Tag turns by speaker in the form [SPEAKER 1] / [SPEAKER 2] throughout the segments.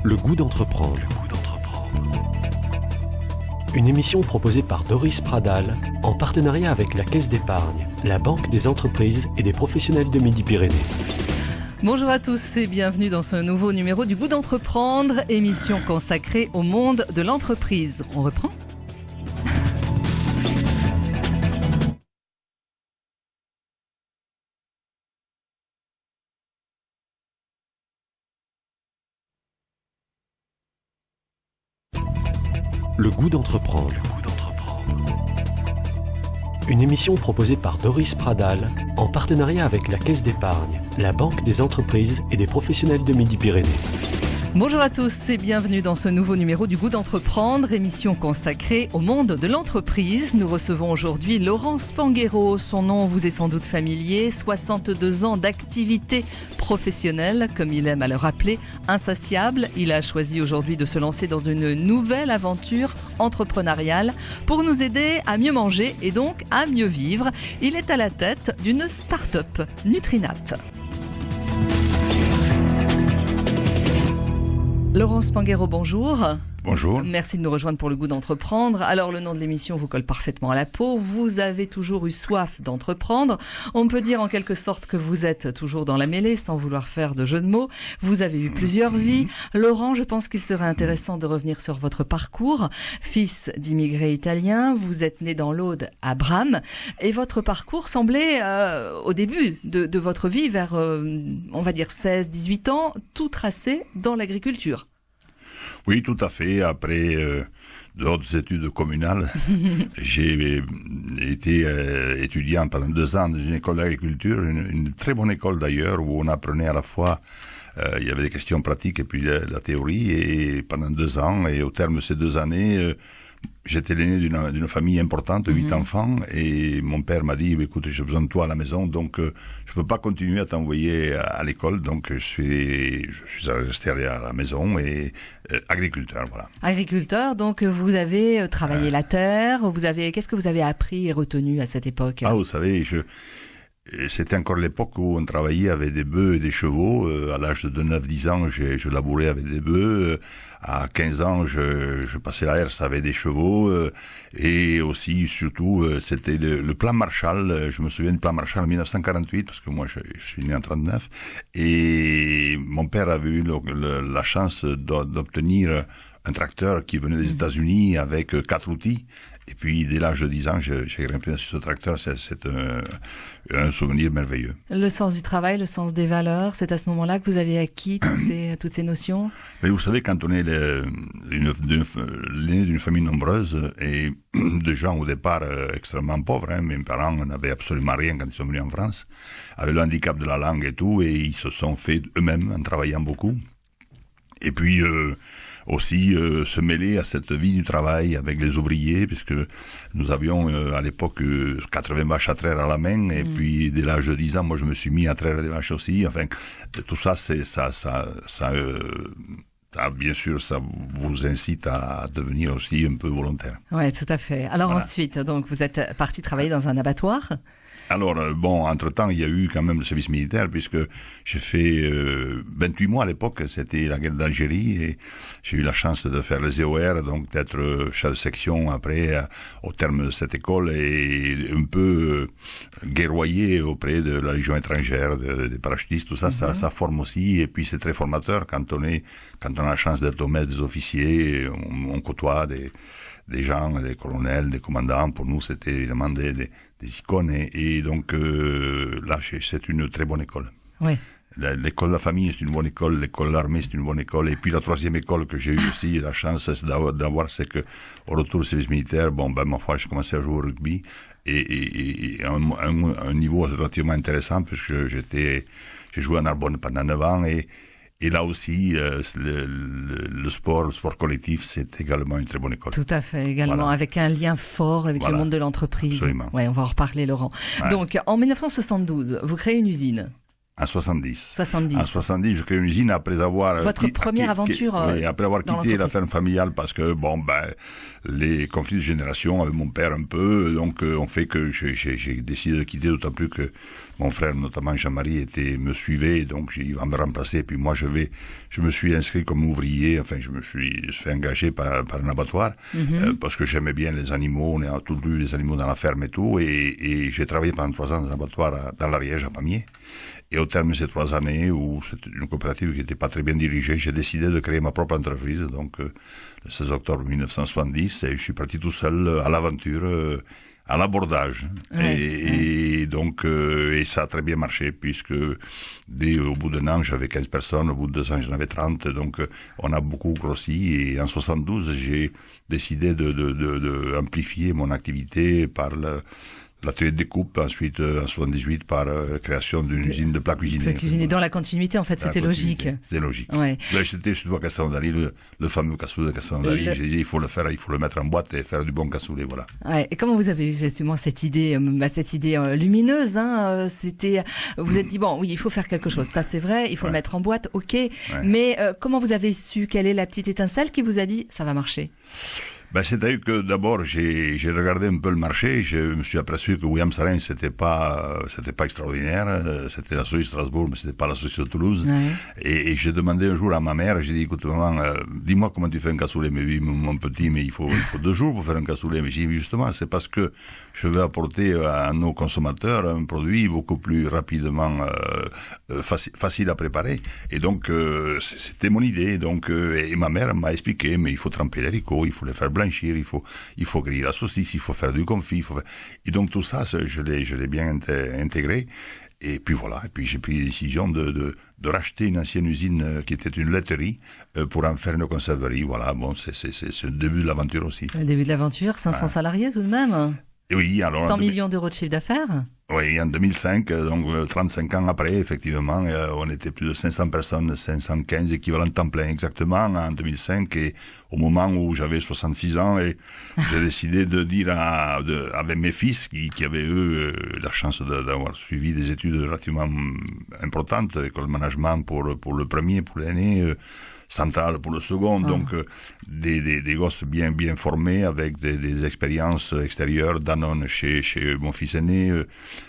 [SPEAKER 1] Le goût d'entreprendre. Une émission proposée par Doris Pradal en partenariat avec la Caisse d'épargne, la Banque des entreprises et des professionnels de Midi-Pyrénées.
[SPEAKER 2] Bonjour à tous et bienvenue dans ce nouveau numéro du Goût d'entreprendre, émission consacrée au monde de l'entreprise. On reprend ?
[SPEAKER 1] Le goût d'entreprendre. Une émission proposée par Doris Pradal en partenariat avec la Caisse d'épargne, la Banque des entreprises et des professionnels de Midi-Pyrénées.
[SPEAKER 2] Bonjour à tous et bienvenue dans ce nouveau numéro du Goût d'entreprendre, émission consacrée au monde de l'entreprise. Nous recevons aujourd'hui Laurent Spanghero. Son nom vous est sans doute familier. 62 ans d'activité professionnelle, comme il aime à le rappeler, insatiable. Il a choisi aujourd'hui de se lancer dans une nouvelle aventure entrepreneuriale pour nous aider à mieux manger et donc à mieux vivre. Il est à la tête d'une start-up, Nutrinat. Laurent Spanghero, bonjour.
[SPEAKER 3] Bonjour.
[SPEAKER 2] Merci de nous rejoindre pour le goût d'entreprendre. Alors, le nom de l'émission vous colle parfaitement à la peau. Vous avez toujours eu soif d'entreprendre. On peut dire en quelque sorte que vous êtes toujours dans la mêlée, sans vouloir faire de jeu de mots. Vous avez eu plusieurs vies. Laurent, je pense qu'il serait intéressant de revenir sur votre parcours. Fils d'immigrés italiens, vous êtes né dans l'Aude à Bram. Et votre parcours semblait, au début de votre vie, vers, on va dire 16, 18 ans, tout tracé dans l'agriculture.
[SPEAKER 3] Oui, tout à fait. Après d'autres études communales, j'ai été étudiant pendant 2 ans dans une école d'agriculture, une très bonne école d'ailleurs, où on apprenait à la fois, il y avait des questions pratiques et puis la théorie, et pendant 2 ans, et au terme de ces 2 années, j'étais l'aîné d'une famille importante, 8 enfants, et mon père m'a dit, écoute, j'ai besoin de toi à la maison, donc je peux pas continuer à t'envoyer à l'école, donc je suis resté à la maison et agriculteur, voilà.
[SPEAKER 2] Agriculteur, donc vous avez travaillé la terre, qu'est-ce que vous avez appris et retenu à cette époque ?
[SPEAKER 3] Ah, vous savez, c'était encore l'époque où on travaillait avec des bœufs et des chevaux. À l'âge de 9-10 ans, je labourais avec des bœufs. À 15 ans, je passais la herse avec des chevaux. Et aussi, surtout, c'était le plan Marshall. Je me souviens du plan Marshall en 1948, parce que moi, je suis né en 39. Et mon père avait eu la chance d'obtenir un tracteur qui venait des États-Unis avec 4 outils. Et puis, dès l'âge de 10 ans, j'ai grimpé sur ce tracteur. C'est un souvenir merveilleux.
[SPEAKER 2] Le sens du travail, le sens des valeurs, c'est à ce moment-là que vous avez acquis toutes ces notions ?
[SPEAKER 3] Mais vous savez, quand on est l'aîné d'une famille nombreuse et de gens au départ extrêmement pauvres, mes parents n'avaient absolument rien quand ils sont venus en France, avaient le handicap de la langue et tout, et ils se sont fait eux-mêmes en travaillant beaucoup. Et puis aussi se mêler à cette vie du travail avec les ouvriers, puisque nous avions à l'époque 80 vaches à traire à la main, et puis dès l'âge de 10 ans, moi je me suis mis à traire des vaches aussi. Enfin, tout ça, bien sûr, ça vous incite à devenir aussi un peu volontaire.
[SPEAKER 2] Ouais, tout à fait. Alors
[SPEAKER 3] voilà.
[SPEAKER 2] Ensuite, donc vous êtes parti travailler dans un abattoir ?
[SPEAKER 3] Alors, entre-temps, il y a eu quand même le service militaire, puisque j'ai fait 28 mois à l'époque, c'était la guerre d'Algérie, et j'ai eu la chance de faire les EOR, donc d'être chef de section après, au terme de cette école, et un peu guerroyer auprès de la Légion étrangère, des parachutistes, tout ça, ça forme aussi, et puis c'est très formateur quand on a la chance d'être au mess des officiers, on côtoie des gens, des colonels, des commandants. Pour nous, c'était évidemment des icônes. Et donc, là, c'est une très bonne école.
[SPEAKER 2] Oui.
[SPEAKER 3] L'école de la famille, c'est une bonne école. L'école de l'armée, c'est une bonne école. Et puis, la 3e école que j'ai eue aussi, la chance d'avoir, c'est que, au retour du service militaire, ma foi, j'ai commencé à jouer au rugby. Et à un niveau relativement intéressant, puisque j'ai joué à Narbonne pendant 9 ans. Et là aussi, le sport collectif, c'est également une très bonne école.
[SPEAKER 2] Tout à fait, également, voilà. Avec un lien fort avec le monde de l'entreprise.
[SPEAKER 3] Absolument.
[SPEAKER 2] Ouais, on va en reparler, Laurent.
[SPEAKER 3] Ouais.
[SPEAKER 2] Donc, en 1972, vous créez une usine.
[SPEAKER 3] En 70.
[SPEAKER 2] 70.
[SPEAKER 3] En 70, je crée une usine après avoir...
[SPEAKER 2] Votre première aventure
[SPEAKER 3] oui, après avoir quitté la ferme familiale parce que, les conflits de génération avec mon père un peu, donc ont fait que j'ai décidé de quitter, d'autant plus que mon frère, notamment Jean-Marie, me suivait, donc il va me remplacer, puis moi je me suis inscrit comme ouvrier, enfin je me suis fait engager par un abattoir, parce que j'aimais bien les animaux, on a tous eu les animaux dans la ferme et tout, et j'ai travaillé pendant 3 ans dans un abattoir dans l'Ariège, à Pamiers. Et au terme de ces 3 années, où c'était une coopérative qui n'était pas très bien dirigée, j'ai décidé de créer ma propre entreprise. Donc, le 16 octobre 1970, et je suis parti tout seul à l'aventure, à l'abordage.
[SPEAKER 2] Ouais,
[SPEAKER 3] et donc, et ça a très bien marché, puisque au bout d'un an, j'avais 15 personnes, au bout de 2 ans, j'en avais 30. Donc, on a beaucoup grossi. Et en 72, j'ai décidé de amplifier mon activité par l'atelier de découpe, ensuite en 78 par la création d'une usine de plats cuisinés.
[SPEAKER 2] Dans la continuité, en fait, c'était logique.
[SPEAKER 3] C'était logique.
[SPEAKER 2] Ouais.
[SPEAKER 3] Là, j'étais surtout à Castelnaudary, le fameux cassoulet de Castelnaudary. J'ai dit, il faut le mettre en boîte et faire du bon cassoulet, voilà.
[SPEAKER 2] Ouais. Et comment vous avez eu justement cette idée lumineuse, hein, vous êtes dit, bon, oui, il faut faire quelque chose. Ça, c'est vrai, il faut le mettre en boîte, ok. Ouais. Mais comment vous avez su quelle est la petite étincelle qui vous a dit, ça va marcher?
[SPEAKER 3] C'est-à-dire que d'abord, j'ai regardé un peu le marché, je me suis aperçu que William Sarin, c'était pas extraordinaire, c'était la Société de Strasbourg, mais c'était pas la Société de Toulouse. Ouais. Et j'ai demandé un jour à ma mère, j'ai dit, écoute, maman, dis-moi comment tu fais un cassoulet. Mais oui, mon petit, mais il faut 2 jours pour faire un cassoulet. Mais j'ai dit, justement, c'est parce que je veux apporter à nos consommateurs un produit beaucoup plus rapidement, facile à préparer. Et donc, c'était mon idée. Donc, et ma mère m'a expliqué, mais il faut tremper les haricots, il faut les faire blanchir, il faut griller la saucisse, il faut faire du confit, et donc tout ça, je l'ai bien intégré. Et puis voilà, et puis j'ai pris la décision de racheter une ancienne usine qui était une laiterie pour en faire une conserverie. Voilà, bon, c'est le début de l'aventure aussi.
[SPEAKER 2] Le début de l'aventure, 500 salariés tout de même.
[SPEAKER 3] Et oui, alors
[SPEAKER 2] 100 millions d'euros de chiffre d'affaires.
[SPEAKER 3] Oui, en 2005, donc 35 ans après, effectivement, on était plus de 500 personnes, 515 équivalents temps plein exactement en 2005, et au moment où j'avais 66 ans, et j'ai décidé de dire avec mes fils, qui avaient eux la chance d'avoir suivi des études relativement importantes, école de management pour le premier, pour l'aîné, centrale pour le second, donc des gosses bien formés avec des expériences extérieures. Danone chez mon fils aîné,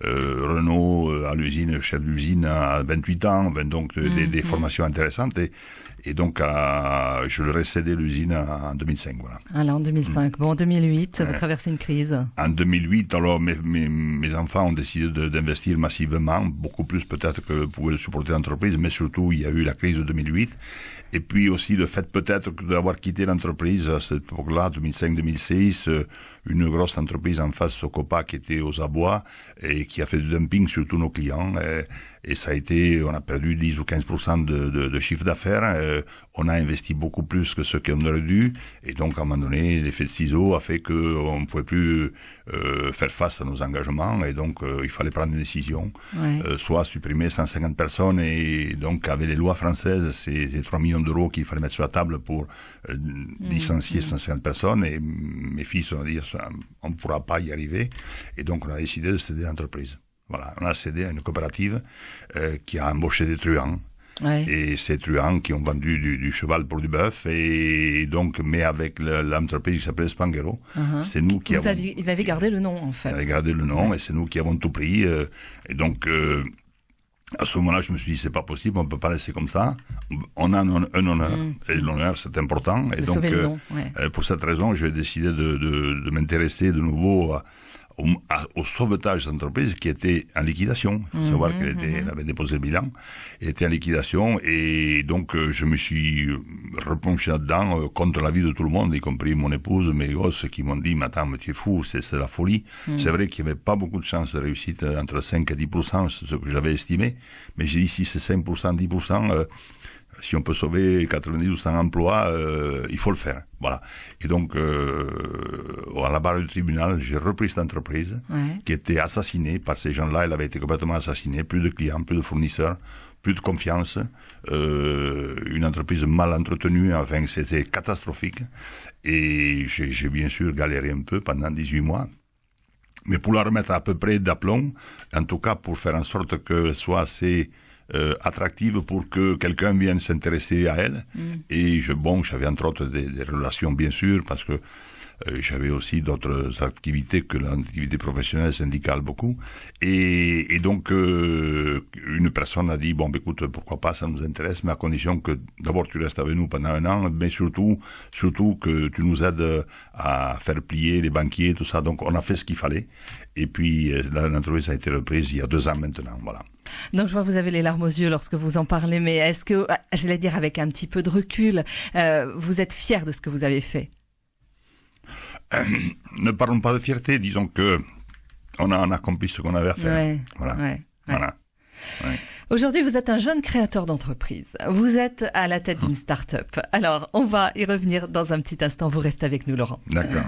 [SPEAKER 3] Renault à l'usine, chef d'usine à 28 ans, donc des formations intéressantes, et donc je leur ai cédé l'usine en 2005, voilà.
[SPEAKER 2] Alors en 2005, bon, en 2008, vous traversez une crise. En
[SPEAKER 3] 2008, alors mes enfants ont décidé d'investir massivement, beaucoup plus peut-être que pouvait le supporter l'entreprise, mais surtout il y a eu la crise de 2008. Et puis aussi le fait peut-être d'avoir quitté l'entreprise à cette époque-là, 2005-2006, une grosse entreprise en face, Socopa, qui était aux abois et qui a fait du dumping sur tous nos clients. Et ça a été, on a perdu 10 ou 15% de chiffre d'affaires. On a investi beaucoup plus que ce qu'on aurait dû. Et donc, à un moment donné, l'effet de ciseau a fait qu'on ne pouvait plus faire face à nos engagements. Et donc, il fallait prendre une décision. Ouais. Soit supprimer 150 personnes. Et donc, avec les lois françaises, c'est 3 millions d'euros qu'il fallait mettre sur la table pour licencier 150 personnes. Et mes fils ont dit, on ne pourra pas y arriver. Et donc, on a décidé de céder l'entreprise. Voilà, on a cédé à une coopérative qui a embauché des truands. Ouais. Et ces truands qui ont vendu du cheval pour du bœuf, et donc, mais avec l'entreprise qui s'appelait Spanghero, c'est nous qui avons...
[SPEAKER 2] Ils avaient gardé le nom, en fait.
[SPEAKER 3] Ils avaient gardé le nom, et c'est nous qui avons tout pris. Et donc, à ce moment-là, je me suis dit, c'est pas possible, on peut pas laisser comme ça. On a un honneur, et l'honneur, c'est important. Et donc, pour cette raison, j'ai décidé de m'intéresser de nouveau au sauvetage de l'entreprise qui était en liquidation. Il faut savoir elle avait déposé le bilan, elle était en liquidation, et donc je me suis replongé là-dedans contre l'avis de tout le monde, y compris mon épouse, mes gosses, qui m'ont dit, mais attends, mais tu es fou, c'est la folie. C'est vrai qu'il n'y avait pas beaucoup de chances de réussite, entre 5 et 10%, c'est ce que j'avais estimé, mais j'ai dit, si c'est 5%, 10%, si on peut sauver 90 ou 100 emplois, il faut le faire. Voilà. Et donc, à la barre du tribunal, j'ai repris cette entreprise qui était assassinée par ces gens-là. Elle avait été complètement assassinée. Plus de clients, plus de fournisseurs, plus de confiance. Une entreprise mal entretenue. Enfin, c'était catastrophique. Et j'ai bien sûr galéré un peu pendant 18 mois. Mais pour la remettre à peu près d'aplomb, en tout cas pour faire en sorte qu'elle soit assez attractive pour que quelqu'un vienne s'intéresser à elle. Et j'avais entre autres des relations, bien sûr, parce que j'avais aussi d'autres activités que l'activité professionnelle syndicale beaucoup. Et donc, une personne a dit, bon, écoute, pourquoi pas, ça nous intéresse, mais à condition que d'abord tu restes avec nous pendant 1 an, mais surtout que tu nous aides à faire plier les banquiers, tout ça. Donc, on a fait ce qu'il fallait. Et puis, l'entreprise a été reprise il y a 2 ans maintenant, voilà.
[SPEAKER 2] Donc je vois que vous avez les larmes aux yeux lorsque vous en parlez, mais est-ce que, j'allais dire avec un petit peu de recul, vous êtes fier de ce que vous avez fait?
[SPEAKER 3] Ne parlons pas de fierté, disons que on a accompli ce qu'on avait à faire.
[SPEAKER 2] Ouais,
[SPEAKER 3] voilà.
[SPEAKER 2] Ouais.
[SPEAKER 3] Voilà. Ouais.
[SPEAKER 2] Aujourd'hui, vous êtes un jeune créateur d'entreprise. Vous êtes à la tête d'une start-up. Alors, on va y revenir dans un petit instant. Vous restez avec nous, Laurent.
[SPEAKER 3] D'accord.